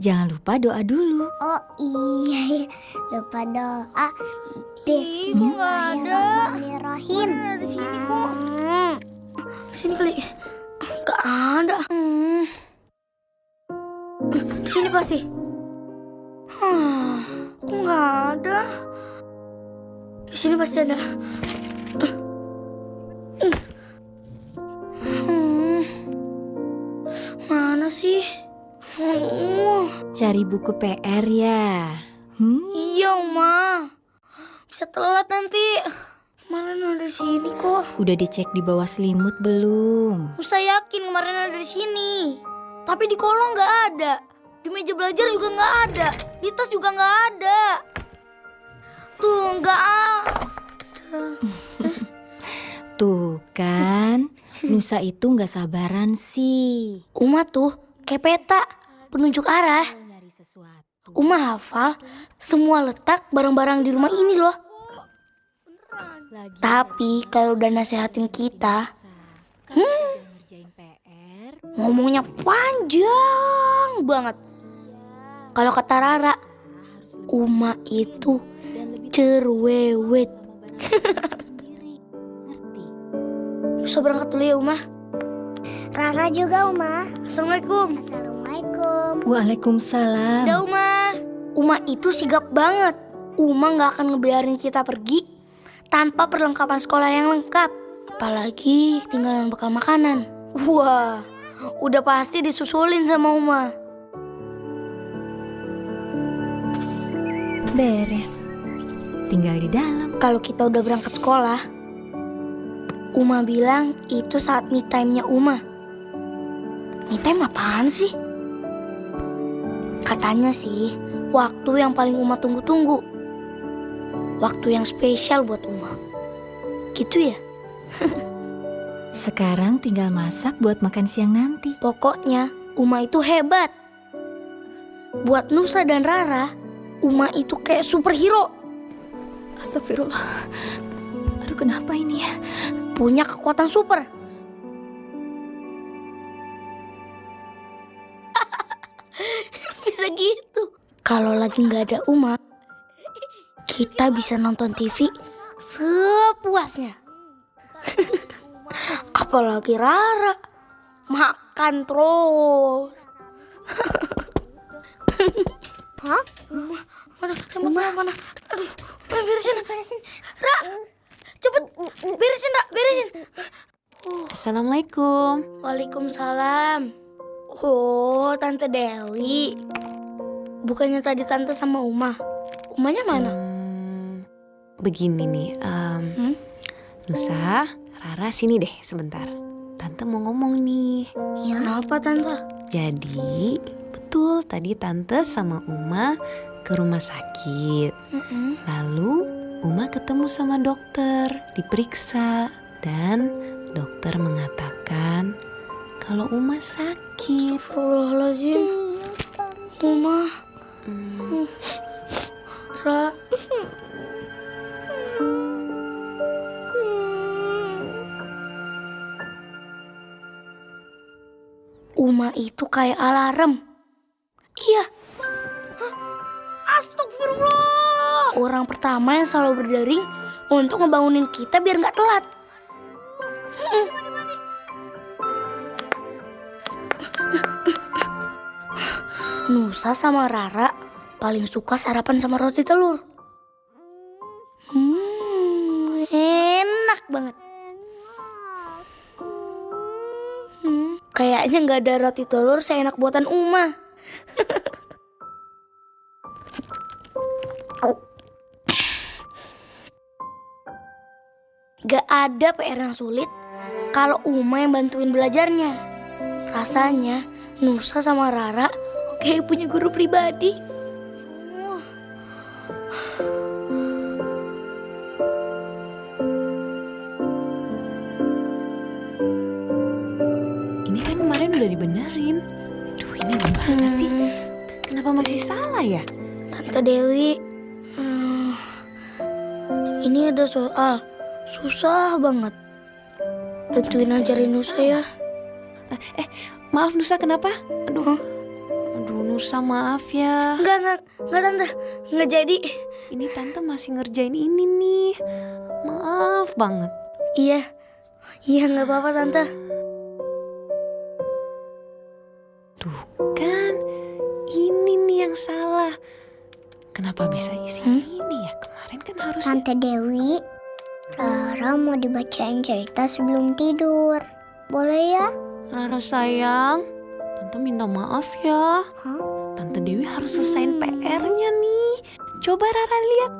jangan lupa doa dulu. Oh iya, lupa doa. Bismillahirrahmanirrahim. Mana ada di sini kok? Di sini kali. Gak ada. Di sini pasti. Kok gak ada? Di sini pasti ada. Mana sih? Cari buku PR ya. Iya, Uma. Bisa telat nanti. Kemarin ada di sini kok. Udah dicek di bawah selimut belum? Musa yakin kemarin ada di sini. Tapi di kolong nggak ada. Di meja belajar juga nggak ada. Di tas juga nggak ada. Tuh nggak ada. Tuh kan, Nusa itu nggak sabaran sih. Uma tuh kayak peta, penunjuk arah. Nyari sesuatu. Uma hafal semua letak barang-barang di rumah ini loh. Lagi Tapi kalau udah nasehatin kita, ngerjain PR. ngomongnya panjang banget. Kalau kata Rara, Uma itu cerewet. Sendiri. Ngerti? Nusa berangkat dulu ya, Uma. Rara juga, Uma. Assalamualaikum. Assalamualaikum. Waalaikumsalam. Udah, Uma. Uma itu sigap banget. Uma gak akan ngebiarin kita pergi tanpa perlengkapan sekolah yang lengkap. Apalagi ketinggalan bekal makanan. Wah, udah pasti disusulin sama Uma. Beres. Tinggal di dalam. Kalau kita udah berangkat sekolah, Uma bilang itu saat me time-nya Uma. Me time apaan sih? Katanya sih, waktu yang paling Uma tunggu-tunggu. Waktu yang spesial buat Uma. Gitu ya? Sekarang tinggal masak buat makan siang nanti. Pokoknya Uma itu hebat. Buat Nusa dan Rara, Uma itu kayak superhero. Astagfirullah. Aduh, kenapa ini ya? Punya kekuatan super. Bisa gitu. Kalau lagi nggak ada Uma, kita bisa nonton TV sepuasnya. Apalagi Rara, makan terus. Hah? Mana? Remote mana? Aduh, beresin. Ra, cepet beresin, Ra, beresin. Assalamualaikum. Waalaikumsalam. Oh, Tante Dewi. Bukannya tadi Tante sama Uma. Umanya mana? Begini nih, Nusa, Rara sini deh sebentar. Tante mau ngomong nih. Ya. Kenapa Tante? Jadi, betul tadi Tante sama Uma ke rumah sakit. Lalu Uma ketemu sama dokter, diperiksa. Dan dokter mengatakan kalau Uma sakit. Astagfirullahaladzim. Uma. Ra. Uma itu kayak alarm. Iya. Astagfirullah. Orang pertama yang selalu berdering untuk ngebangunin kita biar nggak telat. Nusa sama Rara paling suka sarapan sama roti telur. Enak banget. Kayaknya nggak ada roti telur seenak buatan Uma. Gak ada PR yang sulit kalau Uma yang bantuin belajarnya. Rasanya Nusa sama Rara kayak punya guru pribadi. Ini kan kemarin udah dibenerin. Duh, ini gimana sih? Kenapa masih salah ya? Tante Dewi, ini ada soal susah banget. Bantuin ajarin Nusa ya. Maaf Nusa, kenapa? Aduh, Nusa maaf ya. Enggak tante, nggak jadi. Ini tante masih ngerjain ini nih. Maaf banget. Iya nggak apa-apa tante. Tuh kan, ini nih yang salah. Kenapa bisa isi ini ya? Kemarin kan harusnya. Tante Dewi, Rara mau dibacain cerita sebelum tidur. Boleh ya? Rara sayang, tante minta maaf ya. Hah? Tante Dewi harus selesaiin PR-nya nih. Coba Rara lihat,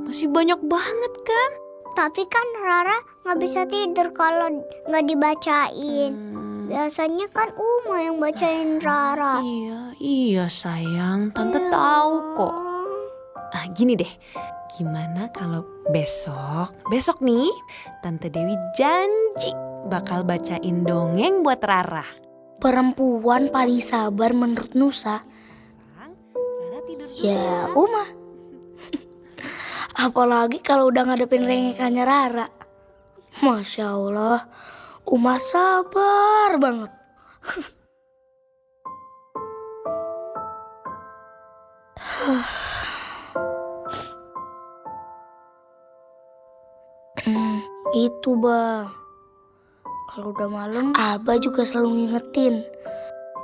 masih banyak banget kan? Tapi kan Rara nggak bisa tidur kalau nggak dibacain. Biasanya kan Uma yang bacain Rara. Iya sayang, tante tahu kok. Gini deh, gimana kalau besok nih Tante Dewi janji bakal bacain dongeng buat Rara. Perempuan paling sabar menurut Nusa, Rara tidur dulu. ya Uma. Apalagi kalau udah ngadepin rengekannya Rara. Masya Allah, Uma sabar banget. Itu Bang. Kalau udah malam, Abah juga selalu ngingetin.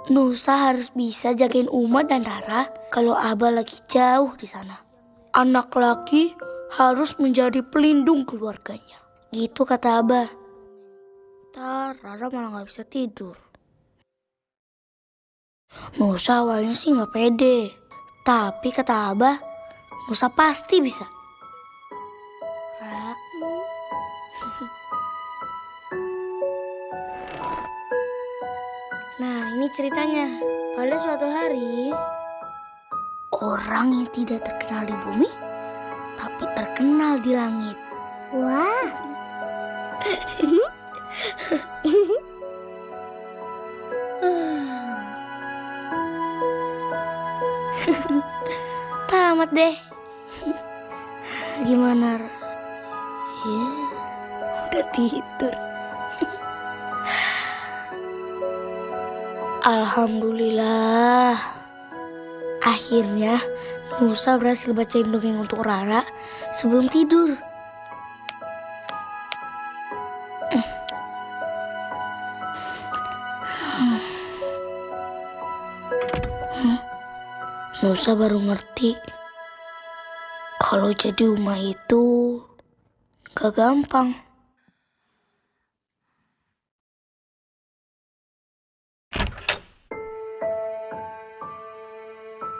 Nusa harus bisa jagain Uma dan Rara kalau Abah lagi jauh di sana. Anak laki harus menjadi pelindung keluarganya. Gitu kata Abah. Ntar Rara malah gak bisa tidur. Nusa awalnya sih gak pede. Tapi kata Abah, Nusa pasti bisa. Ra. Nah, ini ceritanya. Pada suatu hari, orang yang tidak terkenal di bumi, tapi terkenal di langit. Wah, Tamat deh. Gimana? Ya, udah tidur. Alhamdulillah. Akhirnya Nusa berhasil bacain dongeng untuk Rara sebelum tidur. Nusa baru ngerti kalau jadi Uma itu gak gampang.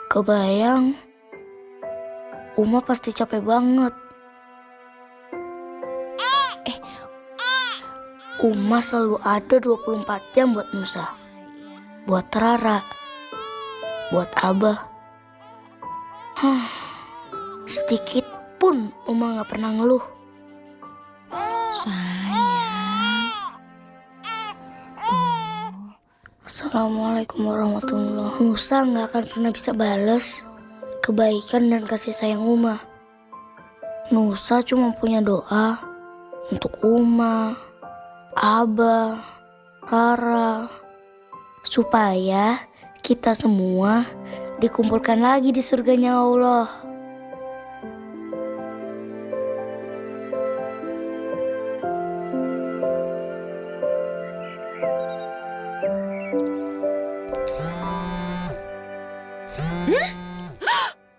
Kebayang, Uma pasti capek banget. Uma selalu ada 24 jam buat Nusa, buat Rara, buat Abah. Sedikit pun Uma gak pernah ngeluh. Sayang. Assalamualaikum warahmatullahi wabarakatuh. Nusa gak akan pernah bisa balas kebaikan dan kasih sayang Uma. Nusa cuma punya doa untuk Uma, Abah, Rara, supaya kita semua dikumpulkan lagi di surganya Allah.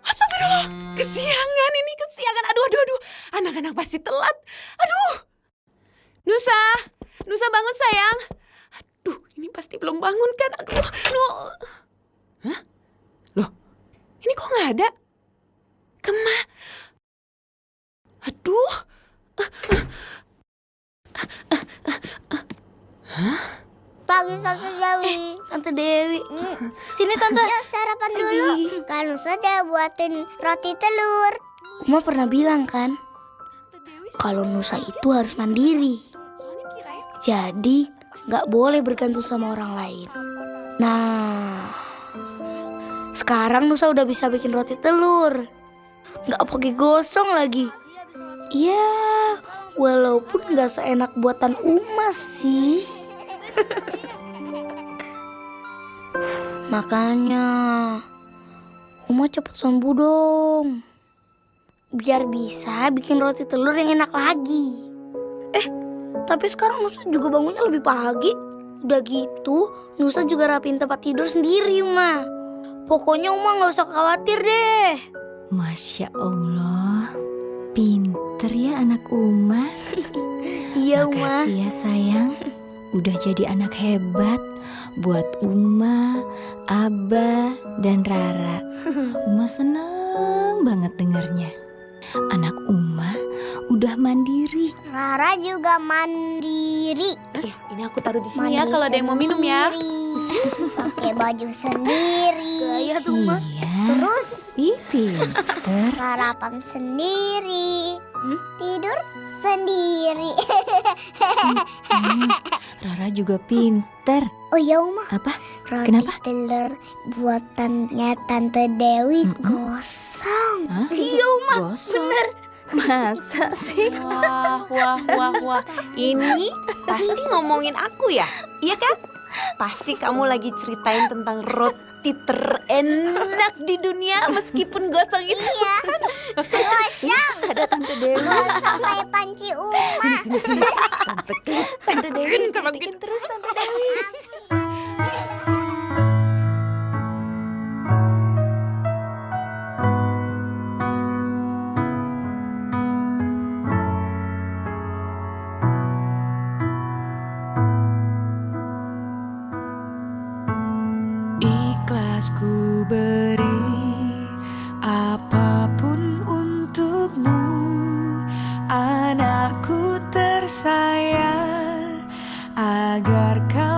Astagfirullah, kesiangan ini, kesiangan. Aduh. Anak-anak pasti telat. Aduh. Nusa bangun sayang. Aduh, ini pasti belum bangun kan. Aduh, Hah? Loh, ini kok nggak ada? Aduh. pagi Tante Dewi. Tante Dewi, sini Tante. Ya sarapan dulu. Kan sudah buatin roti telur. Uma pernah bilang kan, kalau Nusa itu harus mandiri. Soalnya kirain Jadi gak boleh bergantung sama orang lain. Nah, sekarang Nusa udah bisa bikin roti telur. Gak pakai gosong lagi. Ya, walaupun gak seenak buatan Uma sih. Makanya Uma cepet sembuh dong. Biar bisa bikin roti telur yang enak lagi. Tapi sekarang Nusa juga bangunnya lebih pagi. Udah gitu, Nusa juga rapiin tempat tidur sendiri, Uma. Pokoknya Uma gak usah khawatir deh. Masya Allah, pinter ya anak Uma. Iya, Uma. Makasih ya sayang, udah jadi anak hebat buat Uma, Abah, dan Rara. Uma seneng banget dengarnya. Anak Uma udah mandiri. Rara juga mandiri. Ini aku taruh di sini ya kalau ada yang mau minum ya. Pakai baju sendiri. Gaya tuh, Uma. Iya, Terus pinter. sarapan sendiri. Tidur sendiri. Rara juga pinter. Oh ya Uma, Apa? roti Kenapa? telur buatannya Tante Dewi gosong. Hah? Iya, Uma. Gosong. Bener. Masa sih? Wah. Ini pasti ngomongin aku ya? Iya kan? Pasti kamu lagi ceritain tentang roti terenak di dunia meskipun gosong itu. Iya, gosong. Ada Tante Dewi. Gosong kayak panci Uma. Sini. Tante Dewi, kritikin terus Tante Dewi. Ikhlas ku beri apapun untukmu, anakku tersayang, agar kau